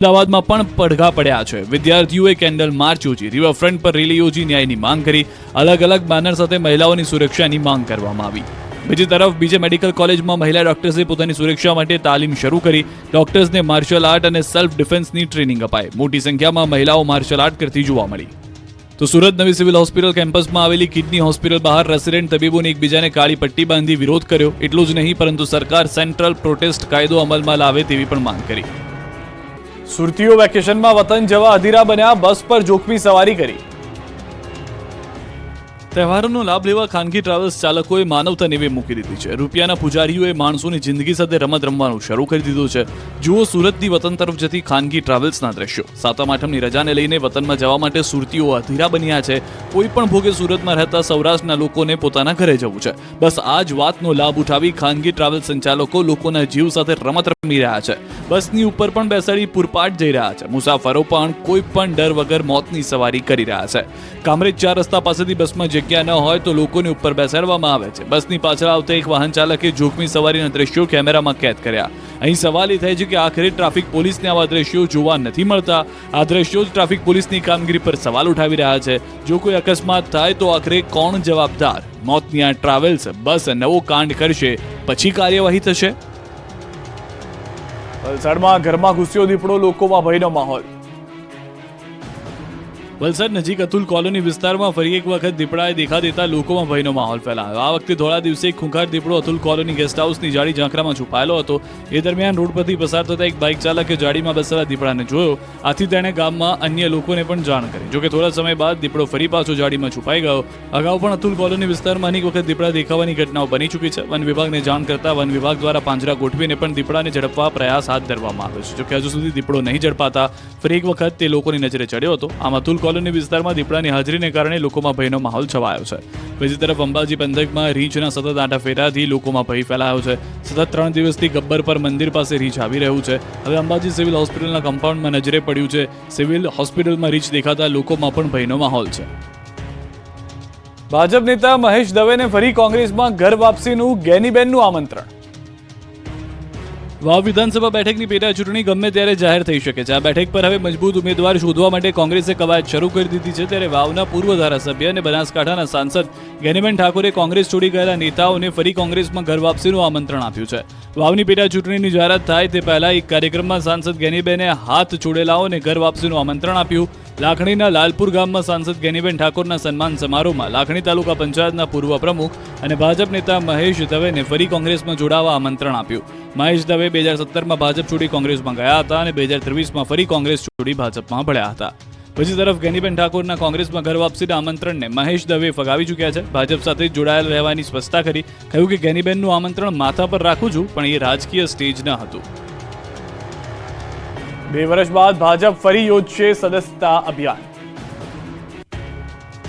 અમદાવાદમાં પણ પડઘા પડ્યા છે। વિદ્યાર્થીઓએ કેન્ડલ માર્ચ યોજી રિવરફ્રન્ટ પર રેલી યોજી ન્યાયની માંગ કરી। અલગ અલગ બેનર સાથે મહિલાઓની સુરક્ષાની માંગ કરવામાં આવી। બીજી તરફ બીજે મેડિકલ કોલેજમાં મહિલા ડોક્ટર્સે પોતાની સુરક્ષા માટે તાલીમ શરૂ કરી। ડોક્ટર્સને માર્શલ આર્ટ અને સેલ્ફ ડિફેન્સની ટ્રેનિંગ અપાઈ। મોટી સંખ્યામાં મહિલાઓ માર્શલ આર્ટ કરતી જોવા મળી। તો સુરત નવી સિવિલ હોસ્પિટલ કેમ્પસમાં આવેલી કિડની હોસ્પિટલ બહાર રેસિડેન્ટ તબીબોને એકબીજાને કાળી પટ્ટી બાંધી વિરોધ કર્યો। એટલું જ નહીં પરંતુ સરકાર સેન્ટ્રલ પ્રોટેસ્ટ કાયદો અમલમાં લાવે તેવી પણ માંગ કરી। સુરતીઓ વેકેશનમાં વતન જવા અધીરા બન્યા। બસ પર જોખમી સવારી કરી। તહેવારોનો લાભ લેવા ખાનગી ટ્રાવેલ્સ ચાલકોએ માનવતા નેવે મૂકી દીધી છે। રૂપિયાના પૂજારીઓએ માણસોની જિંદગી સાથે રમત રમવાનું શરૂ કરી દીધું છે। જુઓ સુરતથી વતન તરફ જતી ખાનગી ટ્રાવેલ્સના દ્રશ્યો। સાતમ આઠમની રજાને લઈને વતનમાં જવા માટે સુરતીઓ અધીરા બન્યા છે। કોઈ પણ ભોગે સુરતમાં રહેતા સૌરાષ્ટ્રના લોકોને પોતાના ઘરે જવું છે। બસ આ જ વાતનો લાભ ઉઠાવી ખાનગી ટ્રાવેલ સંચાલકો લોકોના જીવ સાથે રમત રમી રહ્યા છે। બસની ઉપર પણ બેસાડી પૂરપાટ જઈ રહ્યા છે। મુસાફરો પણ કોઈ પણ ડર વગર મોતની સવારી કરી રહ્યા છે। કામરેજ 4 રસ્તા પાસેથી બસમાં જગ્યા ન હોય તો લોકોને ઉપર બેસાડવામાં આવે છે। બસની પાછળ આવતા એક વાહન ચાલકે જોખમી સવારીના દ્રશ્યો કેમેરામાં કેદ કર્યા। અહીં સવાલ એ થાય છે કે આખરે ટ્રાફિક પોલીસને આવા દ્રશ્યો જોવા નથી મળતા। આ દ્રશ્યો જ ટ્રાફિક પોલીસની કામગીરી પર સવાલ ઉઠાવી રહ્યા છે। જો કોઈ અકસ્માત થાય તો આખરે કોણ જવાબદાર? મોતની આ ટ્રાવેલ્સ બસ નવો કાંડ કરશે પછી કાર્યવાહી થશે। વલસાડમાં ઘરમાં ઘૂસ્યો દીપડો, લોકોમાં ભયનો માહોલ। વલસાડ નજીક અતુલ કોલોની વિસ્તારમાં ફરી એક વખત દીપડાએ દેખા દેતા લોકોમાં ભયનો માહોલ ફેલાયો। આ વખતે ધોળા દિવસે એક ખૂંખાર દીપડો અતુલ કોલોની ગેસ્ટ હાઉસની જાળી ઝાંખરામાં છુપાયેલો હતો। એ દરમિયાન રોડ પરથી પસાર થતા એક બાઇક ચાલકે જાળીમાં બેસેલા દીપડાને જોયો। આથી તેણે ગામમાં અન્ય લોકોને પણ જાણ કરી। જોકે થોડા સમય બાદ દીપડો ફરી પાછો જાળીમાં છુપાઈ ગયો। અગાઉ પણ અતુલ કોલોની વિસ્તારમાં અનેક વખત દીપડા દેખાવાની ઘટનાઓ બની ચૂકી છે। વન વિભાગને જાણ કરતા વન વિભાગ દ્વારા પાંજરા ગોઠવીને પણ દીપડાને ઝડપવા પ્રયાસ હાથ ધરવામાં આવ્યો છે। જોકે હજુ સુધી દીપડો નહીં ઝડપાતા ફરી એક વખત તે લોકોની નજરે ચડ્યો હતો। આમ અતુલ કોલોની વિસ્તારમાં દીપડાની હાજરીને કારણે લોકોમાં ભયનો માહોલ છવાયો છે। બીજી તરફ અંબાજી પંથકમાં રીંછના સતત આંટાફેરાથી લોકોમાં ભય ફેલાયો છે। સતત 3 દિવસથી ગબ્બર પર મંદિર પાસે રીંછ આવી રહ્યું છે। હવે અંબાજી સિવિલ હોસ્પિટલના કમ્પાઉન્ડમાં નજરે પડ્યું છે। સિવિલ હોસ્પિટલમાં રીંછ દેખાતા લોકોમાં પણ ભયનો માહોલ છે। ભાજપ નેતા મહેશ દવેને ફરી કોંગ્રેસમાં ઘર વાપસીનું ગેનીબેનનું આમંત્રણ। વાવ વિધાનસભા બેઠકની પેટા ચૂંટણી ગમે ત્યારે જાહેર થઈ શકે છે। આ બેઠક પર હવે મજબૂત ઉમેદવાર શોધવા માટે કોંગ્રેસે કવાયત શરૂ કરી દીધી છે। ત્યારે વાવના પૂર્વ ધારાસભ્ય અને બનાસકાંઠાના સાંસદ ગેનીબેન ઠાકોરે કોંગ્રેસ છોડી ગયેલા નેતાઓને ફરી કોંગ્રેસમાં ઘર વાપસીનું આમંત્રણ આપ્યું છે। વાવની પેટા ચૂંટણીની જાહેરાત થાય તે પહેલા એક કાર્યક્રમમાં સાંસદ ગેનીબેને હાથ છોડેલાઓને ઘર વાપસીનું આમંત્રણ આપ્યું। લાખણીના લાલપુર ગામમાં સાંસદ ગેનીબેન ઠાકોરના સન્માન સમારોહમાં લાખણી તાલુકા પંચાયતના પૂર્વ પ્રમુખ અને ભાજપ નેતા મહેશ દવેને ફરી કોંગ્રેસમાં જોડાવા આમંત્રણ આપ્યું। મહેશ દવે 2017માં ભાજપ છોડી કોંગ્રેસમાં ગયા હતા અને 2023માં ફરી કોંગ્રેસ છોડી ભાજપમાં ભળ્યા હતા। બીજી તરફ ગેનીબેન ઠાકોરના કોંગ્રેસમાં ઘર વાપસીના આમંત્રણને મહેશ દવે ફગાવી ચૂક્યા છે। ભાજપ સાથે જોડાયેલ રહેવાની સ્પષ્ટતા કરી। કહ્યું કે ગેનીબેનનું આમંત્રણ માથા પર રાખું છું પણ એ રાજકીય સ્ટેજ ન હતું। 2 વર્ષ બાદ ભાજપ ફરી યોજશે સદસ્યતા અભિયાન।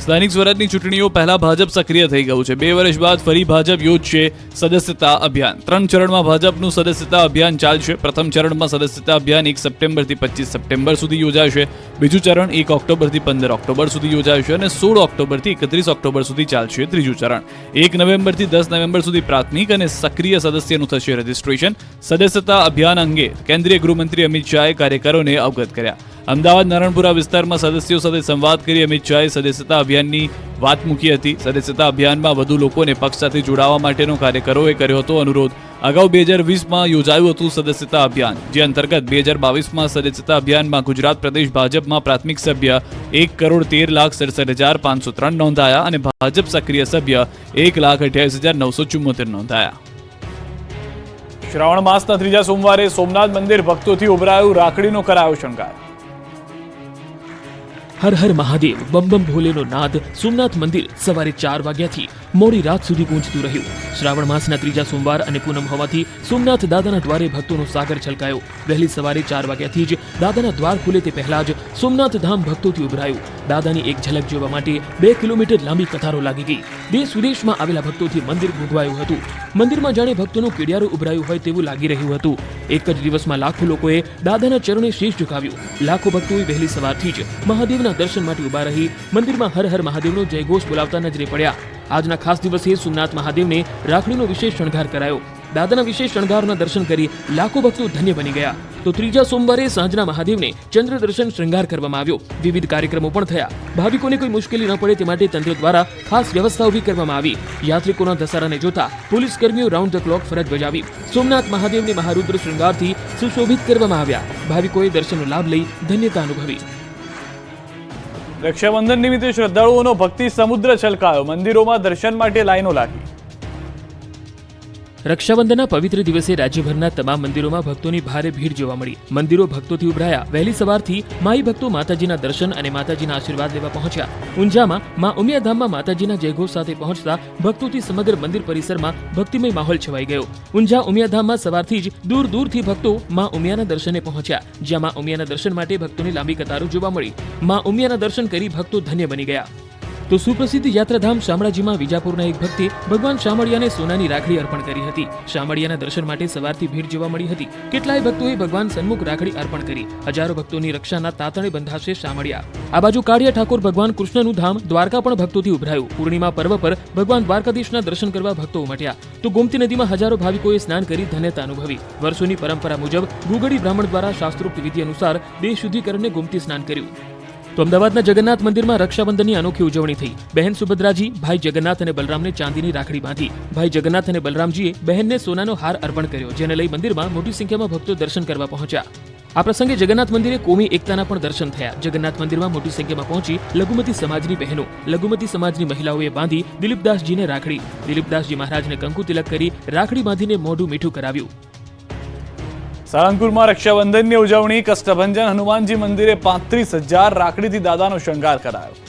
સ્થાનિક સ્વરાજની ચૂંટણીઓ પહેલા ભાજપ સક્રિય થઈ ગયું છે। 2 વર્ષ બાદ ફરી ભાજપ યોજશે સદસ્યતા અભિયાન। 3 ચરણમાં ભાજપનું સદસ્યતા અભિયાન ચાલશે। પ્રથમ ચરણમાં સદસ્યતા અભિયાન 1 સપ્ટેમ્બરથી 25 સપ્ટેમ્બર સુધી યોજાશે। બીજું ચરણ 1 ઓક્ટોબરથી 15 ઓક્ટોબર સુધી યોજાશે અને 16 ઓક્ટોબરથી 31 ઓક્ટોબર સુધી ચાલશે। ત્રીજું ચરણ 1 નવેમ્બરથી 10 નવેમ્બર સુધી પ્રાથમિક અને સક્રિય સદસ્યનું થશે રજીસ્ટ્રેશન। સદસ્યતા અભિયાન અંગે કેન્દ્રીય ગૃહમંત્રી અમિત શાહે કાર્યકરોને અવગત કર્યા। અમદાવાદ નારણપુરા વિસ્તારમાં સદસ્યો સાથે સંવાદ કરી અમિત શાહે સદસ્યતા અભિયાનની વાત મૂકી હતી। સદસ્યતા અભિયાનમાં વધુ લોકોને પક્ષ સાથે જોડાવા માટેનો કાર્યકરોએ કર્યો હતો અનુરોધ। અગાઉ 2020માં યોજાયું હતું સદસ્યતા અભિયાન, જે અંતર્ગત 2022માં સદસ્યતા અભિયાનમાં ગુજરાત પ્રદેશ ભાજપમાં પ્રાથમિક સભ્ય 1,13,67,503 નોંધાયા અને ભાજપ સક્રિય સભ્ય 1,28,974 નોંધાયા। શ્રાવણ માસના 3જા સોમવારે સોમનાથ મંદિર ભક્તોથી ઉભરાયું, રાખડીનો કરાયો શણગાર। હર હર મહાદેવ બમ બમ ભોલેનો નાદ સોમનાથ મંદિર સવારે 4 વાગ્યાથી મોડી રાત સુધી ગૂંજતું રહ્યું। શ્રાવણ માસના 3જા સોમવાર અને પૂનમ હોવાથી સોમનાથ દાદાના દ્વારે ભક્તોનો સાગર છલકાયો। વહેલી સવારે 4 વાગ્યાથી જ દાદાના દ્વાર ખુલે તે પહેલા જ સોમનાથ ધામ ભક્તોથી ઉભરાયું। દાદાની એક ઝલક જોવા માટે 2 કિલોમીટર લાંબી કતારો લાગી ગઈ। દેશ વિદેશમાં આવેલા ભક્તોથી મંદિર ગુંજવાયું હતું। મંદિરમાં જાણે ભક્તોનું કેડિયારું ઉભરાયું હોય તેવું લાગી રહ્યું હતું। એક જ દિવસમાં લાખો લોકોએ દાદાના ચરણે શીશ ઝુકાવ્યું। લાખો ભક્તોએ વહેલી સવારથી જ મહાદેવના દર્શન માટે ઉભા રહી મંદિરમાં હર હર મહાદેવનો જયઘોષ બોલાવતા નજરે પડ્યા। આજના ખાસ દિવસે સોમનાથ મહાદેવને રાખડીનો વિશેષ શણગાર કરાયો। દાદાના વિશેષ શણગારના દર્શન કરી લાખો ભક્તો ધન્ય બની ગયા. તો ત્રીજા સોમવારે સાંજના મહાદેવને ચંદ્ર દર્શન શૃંગાર કરવામાં આવ્યો. વિવિધ કાર્યક્રમો પણ થયા. ભાવિકોને કોઈ મુશ્કેલી ન પડે તે માટે તંત્ર દ્વારા ખાસ વ્યવસ્થા ઊભી કરવામાં આવી. યાત્રિકોના ધસારાને જોતા પોલીસ કર્મીઓ રાઉન્ડ ધ ક્લોક ફરજ બજાવી. સોમનાથ મહાદેવને મહારુદ્ર શૃંગારથી સુશોભિત કરવામાં આવ્યા. ભાવિકોએ દર્શનનો લાભ લઈ ધન્યતા અનુભવી. રક્ષાબંધન નિમિત્તે શ્રદ્ધાળુઓનો ભક્તિ સમુદ્ર છલકાયો. મંદિરોમાં દર્શન માટે લાઈનો લાગી. રક્ષાબંધનના પવિત્ર દિવસે રાજ્યભરના તમામ મંદિરોમાં ભક્તોની ભારે ભીડ જોવા મળી. મંદિરો ભક્તોથી ઉભરાયા. વહેલી સવારથી માઈ ભક્તો માતાજીના દર્શન અને માતાજીના આશીર્વાદ લેવા પહોંચ્યા. ઊંઝામાં મા ઉમિયાધામમાં માતાજીના જયઘોષ સાથે પહોંચતા ભક્તોથી સમગ્ર મંદિર પરિસરમાં ભક્તિમય માહોલ છવાઈ ગયો. ઊંઝા ઉમિયાધામમાં સવારથી જ દૂર દૂરથી ભક્તો મા ઉમિયાના દર્શને પહોંચ્યા, જ્યાં મા ઉમિયાના દર્શન માટે ભક્તોની લાંબી કતારો જોવા મળી. મા ઉમિયાના દર્શન કરી ભક્તો ધન્ય બની ગયા. તો સુપ્રસિદ્ધ યાત્રાધામ શામળાજીમાં વિજાપુરના એક ભક્તે ભગવાન શામળિયાને સોનાની રાખડી અર્પણ કરી હતી. શામળિયાના દર્શન માટે સવારથી ભીડ જોવા મળી હતી. કેટલાય ભક્તોએ ભગવાન સન્મુખ રાખડી અર્પણ કરી. હજારો ભક્તોની રક્ષાના તાતણે બંધાશે શામળિયા. આ બાજુ કાળિયા ઠાકોર ભગવાન કૃષ્ણનું ધામ દ્વારકા પણ ભક્તોથી ઉભરાયું. પૂર્ણિમા પર્વ પર ભગવાન દ્વારકાધીશના દર્શન કરવા ભક્તો ઉમટ્યા. તો ગોમતી નદીમાં હજારો ભાવિકોએ સ્નાન કરી ધન્યતા અનુભવી. વર્ષોની પરંપરા મુજબ ગુગડી બ્રાહ્મણ દ્વારા શાસ્ત્રોક્ત વિધિ અનુસાર દેહ શુદ્ધિકરણને ગોમતી સ્નાન કર્યું. તો અમદાવાદના જગન્નાથ મંદિરમાં રક્ષાબંધનની અનોખી ઉજવણી થઈ. બહેન સુભદ્રાજી ભાઈ જગન્નાથ અને બલરામને ચાંદીની રાખડી બાંધી. ભાઈ જગન્નાથ અને બલરામજીએ બહેનને સોનાનો હાર અર્પણ કર્યો, જેને લઈ મંદિરમાં મોટી સંખ્યામાં ભક્તો દર્શન કરવા પહોંચ્યા. આ પ્રસંગે જગન્નાથ મંદિરે કોમી એકતાના પણ દર્શન થયા. જગન્નાથ મંદિરમાં મોટી સંખ્યામાં પહોંચી લઘુમતી સમાજની બહેનો, લઘુમતી સમાજની મહિલાઓએ બાંધી દિલીપદાસજીને રાખડી. દિલીપદાસજી મહારાજને કંકુ તિલક કરી રાખડી બાંધીને મોઢું મીઠું કરાવ્યું. સાળંગપુરમાં રક્ષાબંધનની ઉજવણી. કષ્ટભંજન હનુમાનજી મંદિરે 35,000 રાખડીથી દાદાનો શણગાર કરાયો.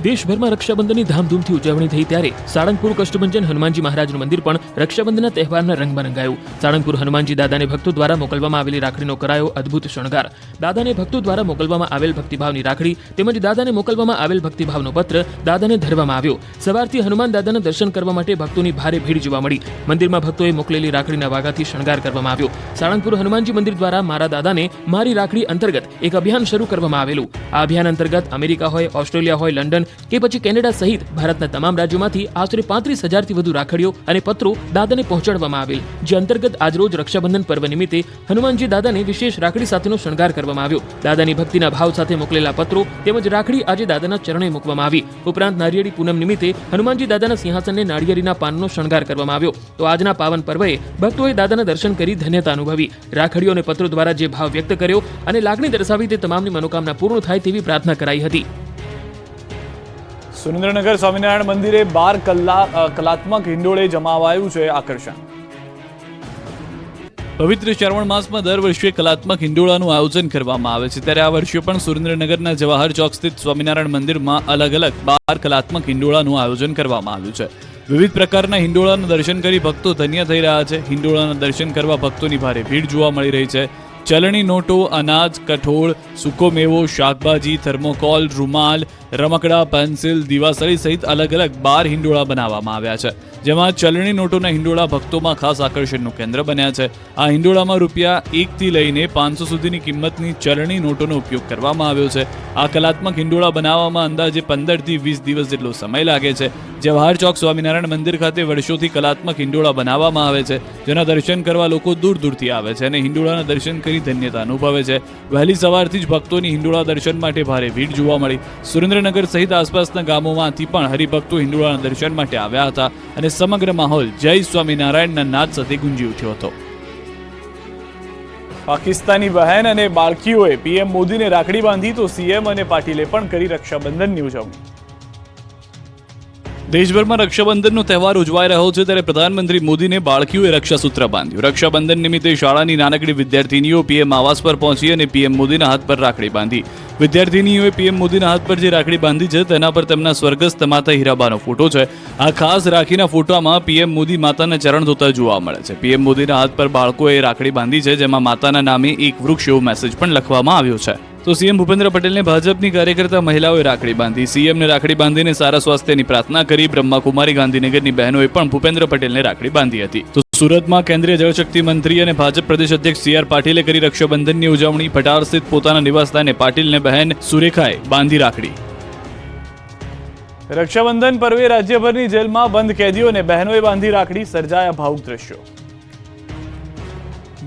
દેશભરમાં રક્ષાબંધનની ધામધૂમથી ઉજવણી થઈ ત્યારે સાળંગપુર કષ્ટભંજન હનુમાનજી મહારાજનું મંદિર પણ રક્ષાબંધનના તહેવારના રંગમાં રંગાયું. સાળંગપુર હનુમાનજી દાદાને ભક્તો દ્વારા મોકલવામાં આવેલી રાખડીનો કરાયો અદ્ભુત શણગાર. દાદાને ભક્તો દ્વારા મોકલવામાં આવેલ ભક્તિભાવની રાખડી તેમજ દાદાને મોકલવામાં આવેલ ભક્તિભાવનો પત્ર દાદાને ધરવામાં આવ્યો. સવારથી હનુમાન દાદાના દર્શન કરવા માટે ભક્તોની ભારે ભીડ જોવા મળી. મંદિરમાં ભક્તોએ મોકલેલી રાખડીના વાઘાથી શણગાર કરવામાં આવ્યો. સાળંગપુર હનુમાનજી મંદિર દ્વારા મારા દાદાને મારી રાખડી અંતર્ગત એક અભિયાન શરૂ કરવામાં આવેલું. આ અભિયાન અંતર્ગત અમેરિકા હોય, ઓસ્ટ્રેલિયા હોય, લંડન કે પછી કેનેડા સહિત ભારતના તમામ રાજ્યોમાંથી આશરે 35,000થી વધુ રાખડીઓ અને પત્રો દાદાને પહોંચાડવામાં આવેલ, જે અંતર્ગત આજરોજ રક્ષાબંધન પર્વ નિમિત્તે હનુમાનજી દાદાને વિશેષ રાખડી સાથેનો શણગાર કરવામાં આવ્યો. દાદાની ભક્તિના ભાવ સાથે મોકલેલા પત્રો તેમજ રાખડી આજે દાદાના ચરણે મૂકવામાં આવી. ઉપરાંત નારિયેળી પૂનમ નિમિત્તે હનુમાનજી દાદાના સિંહાસનને નાળિયેરીના પાનનો શણગાર કરવામાં આવ્યો. તો આજના પાવન પર્વએ ભક્તોએ દાદાના દર્શન કરી ધન્યતા અનુભવી. રાખડીઓ અને પત્રો દ્વારા જે ભાવ વ્યક્ત કર્યો અને લાગણી દર્શાવી તે તમામની મનોકામના પૂર્ણ થાય તેવી પ્રાર્થના કરાઈ હતી. સુરેન્દ્રનગર સ્વામિનારાયણ મંદિરે 12 કલાત્મક હિંડોળે જમાવાયું છે આકર્ષણ. પવિત્ર શ્રાવણ માસમાં દર વર્ષે કલાત્મક હિંડોળાનું આયોજન કરવામાં આવે છે, ત્યારે આ વર્ષે પણ સુરેન્દ્રનગરના જવાહર ચોક સ્થિત સ્વામિનારાયણ મંદિરમાં અલગ અલગ 12 કલાત્મક હિંડોળાનું આયોજન કરવામાં આવ્યું છે. વિવિધ પ્રકારના હિંડોળાના દર્શન કરી ભક્તો ધન્ય થઈ રહ્યા છે. હિંડોળાના દર્શન કરવા ભક્તોની ભારે ભીડ જોવા મળી રહી છે. ચલણી નોટો, અનાજ, કઠોળ, સૂકો મેવો, શાકભાજી, થર્મોકોલ, રૂમાલ, રમકડા, પેન્સિલ, દીવાસળી સહિત અલગ અલગ 12 હિંડોળા બનાવવામાં આવ્યા છે, જેમાં ચલણી નોટોના હિંડોળા ભક્તોમાં ખાસ આકર્ષણનું કેન્દ્ર બન્યા છે. આ હિંડોળામાં રૂપિયા 1 થી લઈને 500 સુધીની કિંમતની ચલણી નોટોનો ઉપયોગ કરવામાં આવ્યો છે. આ કલાત્મક હિંડોળા બનાવવામાં અંદાજે 15 થી 20 દિવસ જેટલો સમય લાગે છે. જવાહર ચોક સ્વામિનારાયણ મંદિર ખાતે વર્ષોથી કલાત્મક હિંડોળા બનાવવામાં આવે છે, જેના દર્શન કરવા લોકો દૂર દૂરથી આવે છે અને હિંડોળાના દર્શન કરી ધન્યતા અનુભવે છે. વહેલી સવારથી જ ભક્તોની હિંડોળા દર્શન માટે ભારે ભીડ જોવા મળી. સુરેન્દ્રનગર સહિત આસપાસના ગામોમાંથી પણ હરિભક્તો હિંડોળાના દર્શન માટે આવ્યા હતા અને સમગ્ર માહોલ જય સ્વામિનારાયણના નાદ સાથે ગુંજી ઉઠ્યો હતો. પાકિસ્તાની બહેન અને બાળકીઓએ પીએમ મોદીને રાખડી બાંધી તો સીએમ અને પાટીલે પણ કરી રક્ષાબંધનની ઉજવણી. દેશભરમાં રક્ષાબંધનનો તહેવાર ઉજવાઈ રહ્યો છે, ત્યારે પ્રધાનમંત્રી મોદીને બાળકીઓએ રક્ષાસૂત્ર બાંધ્યું. રક્ષાબંધન નિમિત્તે શાળાની નાનકડી વિદ્યાર્થીનીઓ પીએમ આવાસ પર પહોંચી અને પીએમ મોદીના હાથ પર રાખડી બાંધી. વિદ્યાર્થીનીઓએ પીએમ મોદીના હાથ પર જે રાખડી બાંધી છે તેના પર તેમના સ્વર્ગસ્થ માતા હીરાબાનો ફોટો છે. આ ખાસ રાખીના ફોટામાં પીએમ મોદી માતાના ચરણ ધોતા જોવા મળે છે. પીએમ મોદીના હાથ પર બાળકોએ રાખડી બાંધી છે, જેમાં માતાના નામે એક વૃક્ષ એવો મેસેજ પણ લખવામાં આવ્યો છે. તો સીએમ ભૂપેન્દ્ર પટેલને ભાજપની કાર્યકર્તા મહિલાઓએ રાખડી બાંધી. સીએમને રાખડી બાંધીને સારા સ્વાસ્થ્યની પ્રાર્થના કરી. બ્રહ્માકુમારી ગાંધીનગરની બહેનોએ પણ ભૂપેન્દ્ર પટેલને રાખડી બાંધી હતી. તો સુરતમાં કેન્દ્રીય જળશક્તિ મંત્રી અને ભાજપ પ્રદેશ અધ્યક્ષ CR પાટીલે કરી રક્ષાબંધનની ઉજવણી. પટાર સ્થિત પોતાના નિવાસસ્થાને પાટીલને બહેન સુરેખાએ બાંધી રાખડી. રક્ષાબંધન પર્વે રાજ્યભરની જેલમાં બંધ કેદીઓને બહેનોએ બાંધી રાખડી, સર્જાયા ભાવુક દ્રશ્યો.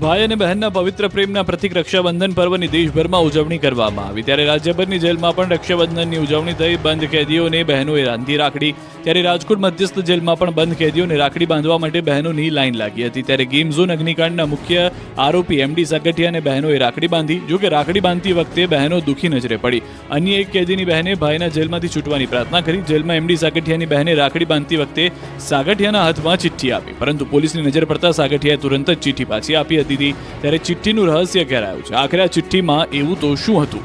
ભાઈ અને બહેનના પવિત્ર પ્રેમના પ્રતીક રક્ષાબંધન પર્વની દેશભરમાં ઉજવણી કરવામાં આવી. ત્યારે રાજ્યભરની જેલમાં પણ રક્ષાબંધનની ઉજવણી થઈ. બંધ કેદીઓને બહેનોએ બાંધી રાખડી. ત્યારે રાજકોટ મધ્યસ્થ જેલમાં પણ બંધ કેદીઓને રાખડી બાંધવા માટે બહેનોની લાઈન લાગી હતી. ત્યારે ગેમ ઝોન અગ્નિકાંડના મુખ્ય આરોપી એમડી સાગઠિયાને બહેનોએ રાખડી બાંધી. જોકે રાખડી બાંધતી વખતે બહેનો દુઃખી નજરે પડી. અન્ય એક કેદીની બહેને ભાઈના જેલમાંથી છૂટવાની પ્રાર્થના કરી. જેલમાં એમડી સાગઠિયાની બહેને રાખડી બાંધતી વખતે સાગઠિયાના હાથમાં ચિઠ્ઠી આપી, પરંતુ પોલીસની નજર પડતા સાગઠિયાએ તુરંત જ ચિઠ્ઠી પાછી આપી હતી. ત્યારે ચિઠ્ઠીનું રહસ્ય ઘેરાયું છે. આખરે આ ચિઠ્ઠીમાં એવું તો શું હતું?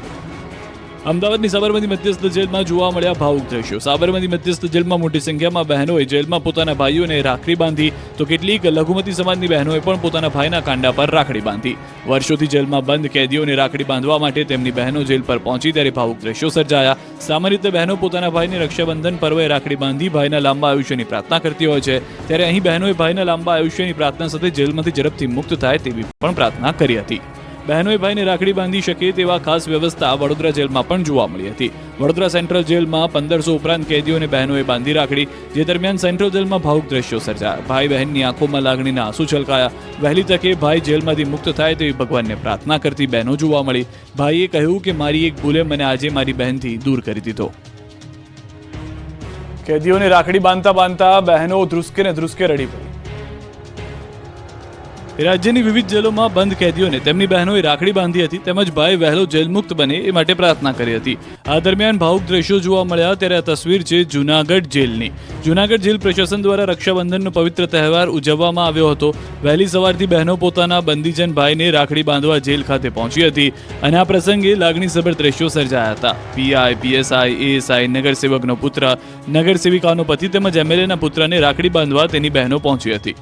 અમદાવાદની સાબરમતી મધ્યસ્થ જેલમાં જોવા મળ્યા ભાવુક દ્રશ્યો. સાબરમતી મધ્યસ્થ જેલમાં મોટી સંખ્યામાં બહેનોએ જેલમાં પોતાના ભાઈઓને રાખડી બાંધી, તો કેટલીક લઘુમતી સમાજની બહેનોએ પણ પોતાના ભાઈના કાંડા પર રાખડી બાંધી. વર્ષોથી જેલમાં બંધ કેદીઓને રાખડી બાંધવા માટે તેમની બહેનો જેલ પર પહોંચી ત્યારે ભાવુક દ્રશ્યો સર્જાયા. સામાન્ય રીતે બહેનો પોતાના ભાઈને રક્ષાબંધન પર્વે રાખડી બાંધી ભાઈના લાંબા આયુષ્યની પ્રાર્થના કરતી હોય છે. ત્યારે અહીં બહેનોએ ભાઈના લાંબા આયુષ્યની પ્રાર્થના સાથે જેલમાંથી ઝડપથી મુક્ત થાય તેવી પણ પ્રાર્થના કરી હતી. બહેનોએ ભાઈને રાખડી બાંધી શકે તેવા ખાસ વ્યવસ્થા વડોદરા જેલમાં પણ જોવા મળી હતી. વડોદરા સેન્ટ્રલ જેલમાં 1500 ઉપરાંત કેદીઓને બહેનોએ બાંધી રાખડી. જે દરમિયાન સેન્ટ્રલ જેલમાં ભાવુક દ્રશ્યો સર્જાયા. ભાઈ બહેનની આંખોમાં લાગણીના આંસુ છલકાયા. વહેલી તકે ભાઈ જેલમાંથી મુક્ત થાય તેવી ભગવાનને પ્રાર્થના કરતી બહેનો જોવા મળી. ભાઈએ કહ્યું કે મારી એક ભૂલે મને આજે મારી બહેનથી દૂર કરી દીધો. કેદીઓને રાખડી બાંધતા બાંધતા બહેનો ધ્રુસકે ને ધ્રુસકે રડી પડી. રાજ્યની વિવિધ જેલોમાં બંધ કેદીઓને તેમની બહેનોએ રાખડી બાંધી હતી, તેમજ ભાઈ વહેલો જેલમુક્ત બને એ માટે પ્રાર્થના કરી હતી. આ દરમિયાન ભાવુક દ્રશ્યો જોવા મળ્યા. ત્યારે આ તસવીર છે જૂનાગઢ જેલની. જૂનાગઢ જેલ પ્રશાસન દ્વારા રક્ષાબંધનનો પવિત્ર તહેવાર ઉજવવામાં આવ્યો હતો. વહેલી સવારથી બહેનો પોતાના બંદીજન ભાઈને રાખડી બાંધવા જેલ ખાતે પહોંચી હતી અને આ પ્રસંગે લાગણીસભર દ્રશ્યો સર્જાયા હતા. પીઆઈ, પીએસઆઈ, એએસઆઈ, નગરસેવકનો પુત્ર, નગરસેવિકાનો પતિ તેમજ એમએલએના પુત્રને રાખડી બાંધવા તેની બહેનો પહોંચી હતી.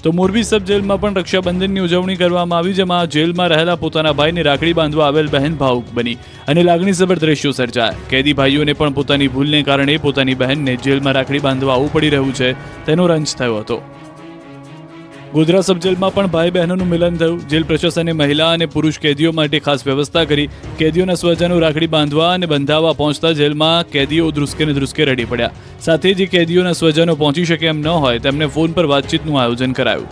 તો મોરબી સબ જેલમાં પણ રક્ષાબંધનની ઉજવણી કરવામાં આવી, જેમાં જેલમાં રહેલા પોતાના ભાઈને રાખડી બાંધવા આવેલ બહેન ભાવુક બની અને લાગણીસભર દ્રશ્યો સર્જાયા. કેદી ભાઈઓને પણ પોતાની ભૂલને કારણે પોતાની બહેનને જેલમાં રાખડી બાંધવા આવવું પડી રહ્યું છે તેનો રંજ થયો હતો. ગોધરા સબ જેલમાં પણ ભાઈ બહેનોનું મિલન થયું. જેલ પ્રશાસને મહિલા અને પુરુષ કેદીઓ માટે ખાસ વ્યવસ્થા કરી. કેદીઓના સ્વજનો રાખડી બાંધવા અને બંધાવવા પહોંચતા જેલમાં કેદીઓ ધ્રુસકે ને ધ્રુસકે રડી પડ્યા. સાથે જ કેદીઓના સ્વજનો પહોંચી શકે એમ ન હોય તેમને ફોન પર વાતચીતનું આયોજન કરાયું.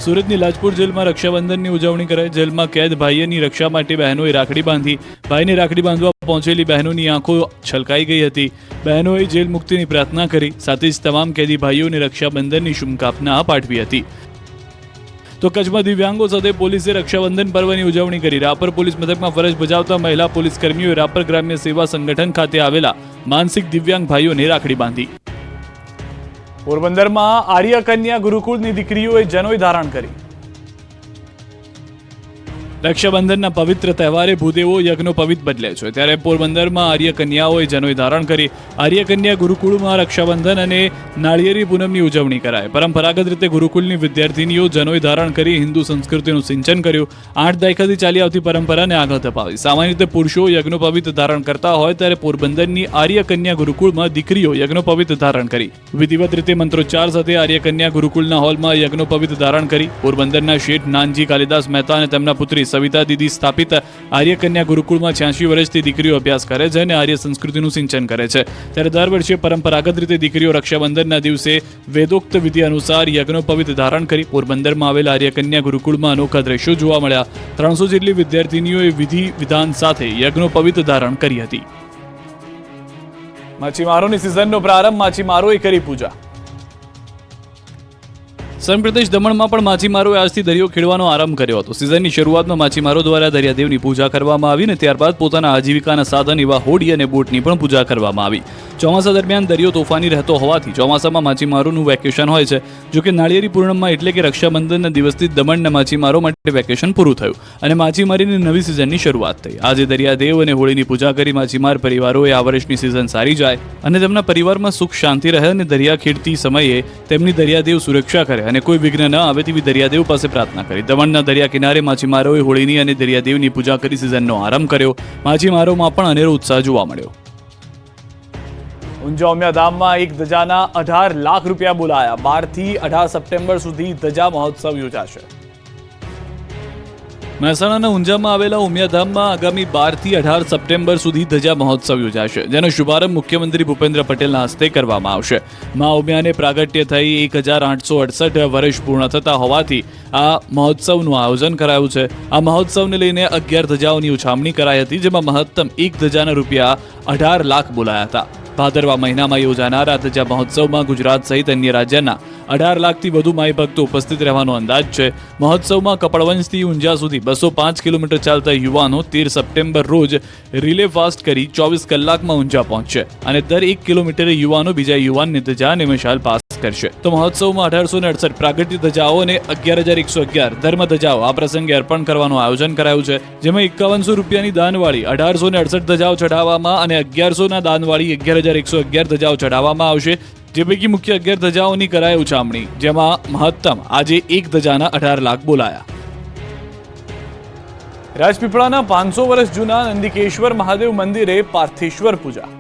સુરતની લાજપુર જેલમાં રક્ષાબંધનની ઉજવણી કરાઈ. જેલમાં કેદ ભાઈઓની રક્ષા માટે બહેનોએ રાખડી બાંધી. ભાઈને રાખડી બાંધવા પહોંચેલી બહેનોની આંખો છલકાઈ ગઈ હતી. બહેનોએ જેલ મુક્તિની પ્રાર્થના કરી. સાથે જ તમામ કેદી ભાઈઓને રક્ષાબંધનની શુભકામના પાઠવી હતી. તો કચ્છમાં દિવ્યાંગો સાથે પોલીસે રક્ષાબંધન પર્વની ઉજવણી કરી. રાપર પોલીસ મથકમાં ફરજ બજાવતા મહિલા પોલીસ કર્મીઓએ રાપર ગ્રામ્ય સેવા સંગઠન ખાતે આવેલા માનસિક દિવ્યાંગ ભાઈઓને રાખડી બાંધી. પોરબંદરમાં આર્ય કન્યા ગુરુકુળની દીકરીઓએ જનોઈ ધારણ કરી. રક્ષાબંધનના પવિત્ર તહેવારે ભૂદેવો યજ્ઞોપવિત બદલે છે. ત્યારે પોરબંદરમાં આર્ય કન્યાઓએ જનોઈ ધારણ કરી. આર્ય કન્યા ગુરુકુળમાં રક્ષાબંધન અને નાળિયેરી પૂનમની ઉજવણી કરાય. પરંપરાગત રીતે ગુરુકુળની વિદ્યાર્થીનીઓ જનોઈ ધારણ કરી હિન્દુ સંસ્કૃતિનું સિંચન કર્યું. 8 દાયકાથી ચાલી આવતી પરંપરાને આગળ ધપાવી. સામાન્ય રીતે પુરુષો યજ્ઞોપવિત ધારણ કરતા હોય, ત્યારે પોરબંદરની આર્ય કન્યા ગુરુકુળમાં દીકરીઓ યજ્ઞોપવિત ધારણ કરી. વિધિવત રીતે મંત્રોચ્ચાર સાથે આર્ય કન્યા ગુરુકુળના હોલમાં યજ્ઞોપવિત ધારણ કરી. પોરબંદરના શેઠ નાનજી કાલિદાસ મહેતા અને તેમના પુત્રી સવિતા દીદી સ્થાપિત આર્ય કન્યા ગુરુકુળમાં 86 વર્ષથી દીકરીઓ અભ્યાસ કરે છે અને આર્ય સંસ્કૃતિનું સિંચન કરે છે. ત્યારે દર વર્ષે પરંપરાગત રીતે દીકરીઓ રક્ષાબંધનના દિવસે વેદોક્ત વિધિ અનુસાર યજ્ઞોપવિત ધારણ કરી. પોરબંદરમાં આવેલા આર્ય કન્યા ગુરુકુળમાં અનોખા દ્રશ્યો જોવા મળ્યા. 300 જેટલી વિદ્યાર્થીનીઓએ વિધિ વિધાન સાથે યજ્ઞોપવિત ધારણ કરી હતી. માછીમારોની સિઝનનો પ્રારંભ, માછીમારોએ કરી પૂજા. સંપ્રદેશ દમણમાં પણ માછીમારોએ આજથી દરિયો ખેડવાનો આરંભ કર્યો હતો. સિઝનની શરૂઆતમાં માછીમારો દ્વારા દરિયાદેવની પૂજા કરવામાં આવી અને ત્યારબાદ પોતાના આજીવિકાના સાધન એવા હોડી અને બોટની પણ પૂજા કરવામાં આવી. ચોમાસા દરમિયાન દરિયો તોફાની રહેતો હોવાથી ચોમાસામાં માછીમારોનું વેકેશન હોય છે. જોકે નાળિયેરી પૂર્ણિમા એટલે કે રક્ષાબંધનના દિવસથી દમણના માછીમારો માટે વેકેશન પૂરું થયું અને માછીમારીની નવી સિઝનની શરૂઆત થઈ. આજે દરિયાદેવ અને હોળીની પૂજા કરી માછીમાર પરિવારોએ આ વર્ષની સિઝન સારી જાય અને તેમના પરિવારમાં સુખ શાંતિ રહે અને દરિયા ખેડતી સમયે તેમની દરિયાદેવ સુરક્ષા કરે અને કોઈ વિઘ્ન ન આવે તેવી દરિયાદેવ પાસે પ્રાર્થના કરી. દમણના દરિયા કિનારે માછીમારોએ હોળીની અને દરિયાદેવની પૂજા કરી સિઝનનો આરંભ કર્યો. માછીમારોમાં પણ અનેરો ઉત્સાહ જોવા મળ્યો. ઊંઝા ઉમિયા ધામમાં એક ધજાના 18 લાખ રૂપિયા બોલાયા. 12 થી 18 સપ્ટેમ્બર સુધી ધજા મહોત્સવ યોજાશે. મહેસાણાના ઊંઝામાં આવેલા ઉમિયાધામમાં આગામી 12 થી 18 સપ્ટેમ્બર સુધી ધજા મહોત્સવ યોજાશે, જેનો શુભારંભ મુખ્યમંત્રી ભૂપેન્દ્ર પટેલના હસ્તે કરવામાં આવશે. મા ઉમિયાને પ્રાગટ્ય થઈ 1868 વર્ષ પૂર્ણ થતા હોવાથી આ મહોત્સવનું આયોજન કરાયું છે. આ મહોત્સવને લઈને 11 ધજાઓની ઉછામણી કરાઈ હતી, જેમાં મહત્તમ એક ધજાના રૂપિયા 18 લાખ બોલાયા હતા. ભાદરવા મહિનામાં યોજાનાર આ ધજા મહોત્સવમાં ગુજરાત સહિત અન્ય રાજ્યના 18 લાખથી વધુ માઈ ભક્તો ઉપસ્થિત રહેવાનો અંદાજ છે. મહોત્સવમાં કપડવંજથી ઊંઝા સુધી 205 કિલોમીટર ચાલતા યુવાનો 13 સપ્ટેમ્બર રોજ રિલે ફાસ્ટ કરી 24 કલાકમાં ઊંઝા પહોંચશે અને દર 1 કિલોમીટરે યુવાનો બીજા યુવાનની ધજા અને મશાલ પાસ કરશે. તો મહોત્સવમાં 1868 પ્રાગટ્ય ધજાઓ અને 11,111 ધર્મ ધજાઓ આ પ્રસંગે અર્પણ કરવાનું આયોજન કરાયું છે, જેમાં 5100 રૂપિયાની દાનવાળી 1868 ધજાઓ ચઢાવવામાં અને 1100ના દાનવાળી 11,111 ધજાઓ ચઢાવવામાં આવશે. જે પૈકી મુખ્ય 11 ધજાઓની કરાય ઉછામણી, જેમાં મહત્તમ આજે એક ધજાના 18 લાખ બોલાયા. રાજપીપળાના 500 વર્ષ જૂના નંદિકેશ્વર મહાદેવ મંદિરે પાર્થેશ્વર પૂજા.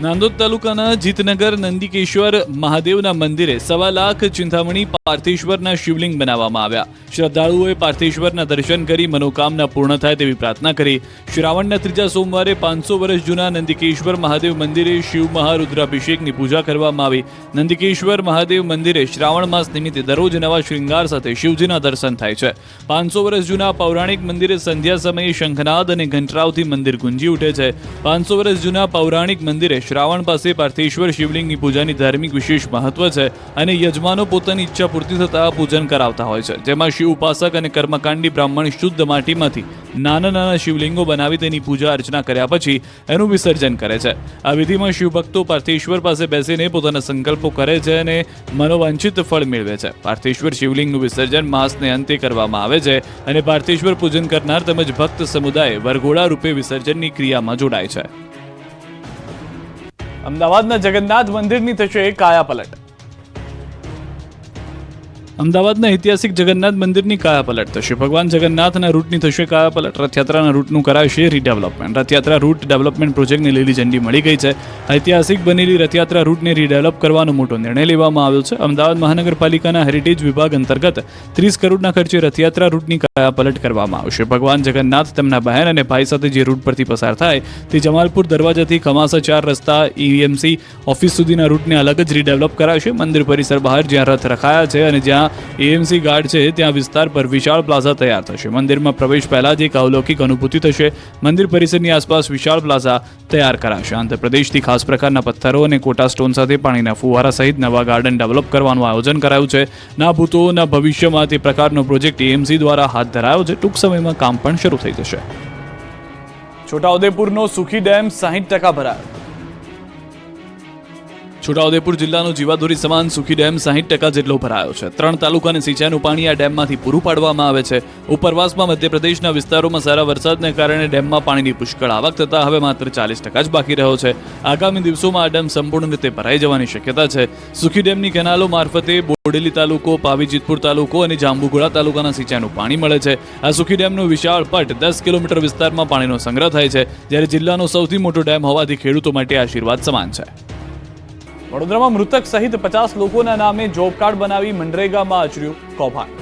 નાંદોદ તાલુકાના જીતનગર નંદિકેશ્વર મહાદેવના મંદિરે 1.25 લાખ ચિંતામણી પાર્થેશ્વરના શિવલિંગ બનાવવામાં આવ્યા. શ્રદ્ધાળુઓએ પાર્થેશ્વરના દર્શન કરી મનોકામના પૂર્ણ થાય તેવી પ્રાર્થના કરી. શ્રાવણના ત્રીજા સોમવારે 500 વર્ષ જૂના નંદિકેશ્વર મહાદેવ મંદિરે શિવ મહારુદ્રાભિષેકની પૂજા કરવામાં આવી. નંદિકેશ્વર મહાદેવ મંદિરે શ્રાવણ માસ નિમિત્તે દરરોજ નવા શ્રૃંગાર સાથે શિવજીના દર્શન થાય છે. 500 વર્ષ જૂના પૌરાણિક મંદિરે સંધ્યા સમયે શંખનાદ અને ઘંટરાવથી મંદિર ગુંજી ઉઠે છે. 500 વર્ષ જૂના પૌરાણિક મંદિરે શ્રાવણ પાસે પાર્થેશ્વર શિવલિંગની પૂજાની ધાર્મિક વિશેષ મહત્વ છે અને યજમાનો પોતાની ઈચ્છા પૂર્તિ થતા પૂજન કરાવતા હોય છે, જેમાં શિવ ઉપાસક અને કર્મકાંડી બ્રાહ્મણ શુદ્ધ માટીમાંથી નાના નાના શિવલિંગો બનાવી તેની પૂજા અર્ચના કર્યા પછી એનું વિસર્જન કરે છે. આ વિધિમાં શિવભક્તો પાર્થેશ્વર પાસે બેસીને પોતાના સંકલ્પો કરે છે અને મનોવાંછિત ફળ મેળવે છે. પાર્થેશ્વર શિવલિંગનું વિસર્જન માસને અંતે કરવામાં આવે છે અને પાર્થેશ્વર પૂજન કરનાર તેમજ ભક્ત સમુદાય વરઘોડા રૂપે વિસર્જનની ક્રિયામાં જોડાય છે. અમદાવાદના જગન્નાથ મંદિરની થશે કાયાપલટ. અમદાવાદના ઐતિહાસિક જગન્નાથ મંદિરની કાયાપલટ થશે. ભગવાન જગન્નાથના રૂટની થશે કાયાપલટ. રથયાત્રાના રૂટનું કરાશે રીડેવલપમેન્ટ. રથયાત્રા રૂટ ડેવલપમેન્ટ પ્રોજેક્ટને લીલી ઝંડી મળી ગઈ છે. ઐતિહાસિક બનેલી રથયાત્રા રૂટને રીડેવલપ કરવાનો મોટો નિર્ણય લેવામાં આવ્યો છે. અમદાવાદ મહાનગરપાલિકાના હેરિટેજ વિભાગ અંતર્ગત 30 કરોડના ખર્ચે રથયાત્રા રૂટની કાયાપલટ કરવામાં આવશે. ભગવાન જગન્નાથ તેમના બહેન અને ભાઈ સાથે જે રૂટ પરથી પસાર થાય તે જમાલપુર દરવાજાથી ખમાસા 4 રસ્તા એએમસી ઓફિસ સુધીના રૂટને અલગ જ રીડેવલપ કરાશે. મંદિર પરિસર બહાર જ્યાં રથ રખાયા છે અને જ્યાં એએમસી ગાર્ડ છે ત્યાં વિસ્તાર પર વિશાળ પ્લાઝા તૈયાર થશે. મંદિરમાં પ્રવેશ પહેલા જ એક અલૌકિક અનુભૂતિ થશે. મંદિર પરિસરની આસપાસ વિશાળ પ્લાઝા તૈયાર કરાશે. આંધ્રપ્રદેશથી ખાસ પ્રકારના પથ્થરો અને કોટા સ્ટોન સાથે પાણીના ફુવારા સહિત નવા ગાર્ડન ડેવલપ કરવાનું આયોજન કરાયું છે. ના ભૂતો ના ભવિષ્યમાં તે પ્રકારનો પ્રોજેક્ટ એએમસી દ્વારા હાથ ધરાયો છે. ટૂંક સમયમાં કામ પણ શરૂ થઈ જશે. છોટાઉદેપુરનો સુખી ડેમ 60% ભરાયો. છોટાઉદેપુર જિલ્લાનો જીવાદોરી સમાન સુખી ડેમ 60% જેટલો ભરાયો છે. 3 તાલુકાને સિંચાઈનું પાણી આ ડેમમાંથી પૂરું પાડવામાં આવે છે. ઉપરવાસમાં મધ્યપ્રદેશના વિસ્તારોમાં સારા વરસાદને કારણે ડેમમાં પાણીની પુષ્કળ આવક થતાં હવે માત્ર 40% જ બાકી રહ્યો છે. આગામી દિવસોમાં આ ડેમ સંપૂર્ણ રીતે ભરાઈ જવાની શક્યતા છે. સુખી ડેમની કેનાલો મારફતે બોડેલી તાલુકો, પાવીજીતપુર તાલુકો અને જાંબુઘોડા તાલુકાના સિંચાઈનું પાણી મળે છે. આ સુખી ડેમનો વિશાળ પટ 10 કિલોમીટર વિસ્તારમાં પાણીનો સંગ્રહ થાય છે, જ્યારે જિલ્લાનો સૌથી મોટો ડેમ હોવાથી ખેડૂતો માટે આશીર્વાદ સમાન છે. વડોદરામાં મૃતક સહિત 50 લોકોના નામે જોબ કાર્ડ બનાવી મનરેગામાં આચર્યું કૌભાંડ.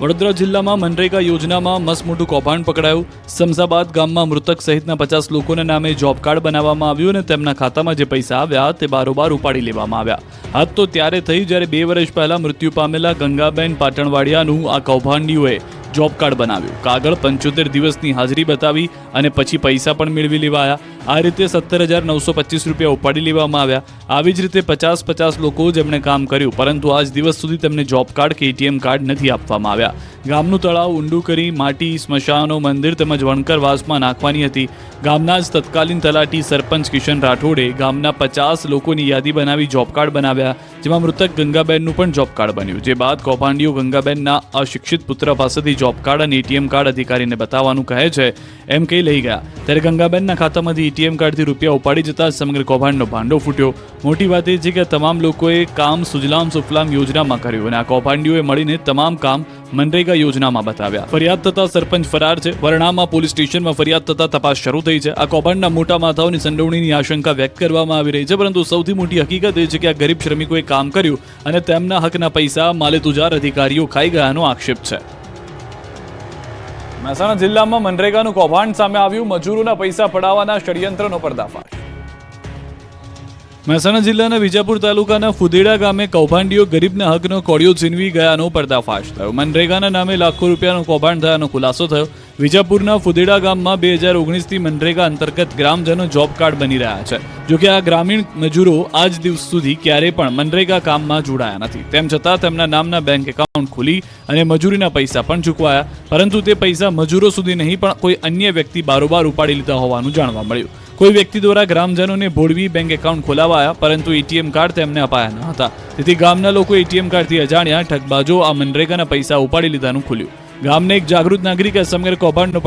વડોદરા જિલ્લામાં મનરેગા યોજનામાં મસ્ત મોટું કૌભાંડ પકડાયું. સમસાબાદ ગામમાં મૃતક સહિતના 50 લોકોના નામે જોબ કાર્ડ બનાવવામાં આવ્યું અને તેમના ખાતામાં જે પૈસા આવ્યા તે બારોબાર ઉપાડી લેવામાં આવ્યા. હાથ તો ત્યારે થઈ જ્યારે 2 વર્ષ પહેલા મૃત્યુ પામેલા ગંગાબેન પાટણવાડિયાનું આ કૌભાંડીઓએ જોબ કાર્ડ બનાવ્યું. કાગળ 75 દિવસની હાજરી બતાવી અને પછી પૈસા પણ મેળવી લેવાયા. આ રીતે 17,925 રૂપિયા ઉપાડી લેવામાં આવ્યા. આવી જ રીતે 50 લોકો જેમણે કામ કર્યું પરંતુ આજ દિવસ સુધી તેમને જોબ કાર્ડ કે એટીએમ કાર્ડ નથી આપવામાં આવ્યા. ગામનું તળાવ ઊંડું કરી માટી, સ્મશાનો, મંદિર તેમજ વણકરવાસમાં નાખવાની હતી. ગામના જ તત્કાલીન તલાટી સરપંચ કિશન રાઠોડે ગામના 50 લોકોની યાદી બનાવી જોબ કાર્ડ બનાવ્યા, જેમાં મૃતક ગંગાબેનનું પણ જોબ કાર્ડ બન્યું. જે બાદ કૌભાંડીઓ ગંગાબેનના અશિક્ષિત પુત્ર પાસેથી જોબ કાર્ડ અને એટીએમ કાર્ડ અધિકારીને બતાવવાનું કહે છે એમ કહી લઈ ગયા. ત્યારે ગંગાબેનના ખાતામાંથી એટીએમ કાર્ડથી રૂપિયા ઉપાડી જતા સમગ્ર કૌભાંડનો ભાંડો ફૂટ્યો. મોટી વાત એ છે કે તમામ લોકોએ કામ સુજલામ સુફલામ યોજનામાં કર્યું અને આ કૌભાંડીઓએ મળીને તમામ કામ મનરેગા યોજનામાં બતાવ્યા. ફરિયાદ થતા સરપંચ ફરાર છે. વરણામા પોલીસ સ્ટેશનમાં ફરિયાદ થતા તપાસ શરૂ થઈ છે. આ કૌભાંડના મોટા માથાઓની સંડોવણીની આશંકા વ્યક્ત કરવામાં આવી રહી છે, પરંતુ સૌથી મોટી હકીકત એ છે કે આ ગરીબ શ્રમિકોએ કામ કર્યું અને તેમના હકના પૈસા માલેતુજાર અધિકારીઓ ખાઈ ગયાનો આક્ષેપ છે. મહેસાણા જિલ્લામાં મનરેગાનું કૌભાંડ સામે આવ્યું. મજૂરોના પૈસા પડાવવાના ષડયંત્રનો પર્દાફાશ. મહેસાણા જિલ્લાના વિજાપુર તાલુકાના ફુદેડા ગામે કૌભાંડીઓ ગરીબના હકનો કોડિયો છીનવી ગયાનો પર્દાફાશ થયો. મનરેગાના નામે લાખો રૂપિયાનું કૌભાંડ થયાનો ખુલાસો થયો. વિજાપુરના ફુદેડા ગામમાં 2019થી મનરેગા અંતર્ગત ગ્રામજનો જોબ કાર્ડ બની રહ્યા છે. જોકે આ ગ્રામીણ મજૂરો આજ દિવસ સુધી ક્યારેય પણ મનરેગા કામમાં જોડાયા નથી. તેમ છતાં તેમના નામના બેંક એકાઉન્ટ ખુલી અને મજૂરીના પૈસા પણ ચૂકવાયા, પરંતુ તે પૈસા મજૂરો સુધી નહીં પણ કોઈ અન્ય વ્યક્તિ બારોબાર ઉપાડી લીધા હોવાનું જાણવા મળ્યું. કોઈ વ્યક્તિ દ્વારા ગ્રામજનોને ભોળવી બેંક એકાઉન્ટ ખોલાવાયા, પરંતુ એટીએમ કાર્ડ તેમને અપાયા ન હતા. તેથી ગામના લોકો એટીએમ કાર્ડથી અજાણ્યા ઠગબાજો આ મનરેગાના પૈસા ઉપાડી લીધાનું ખુલ્યું. ગામના એક જાગૃત નાગરિકે સમગ્ર કૌભાંડનો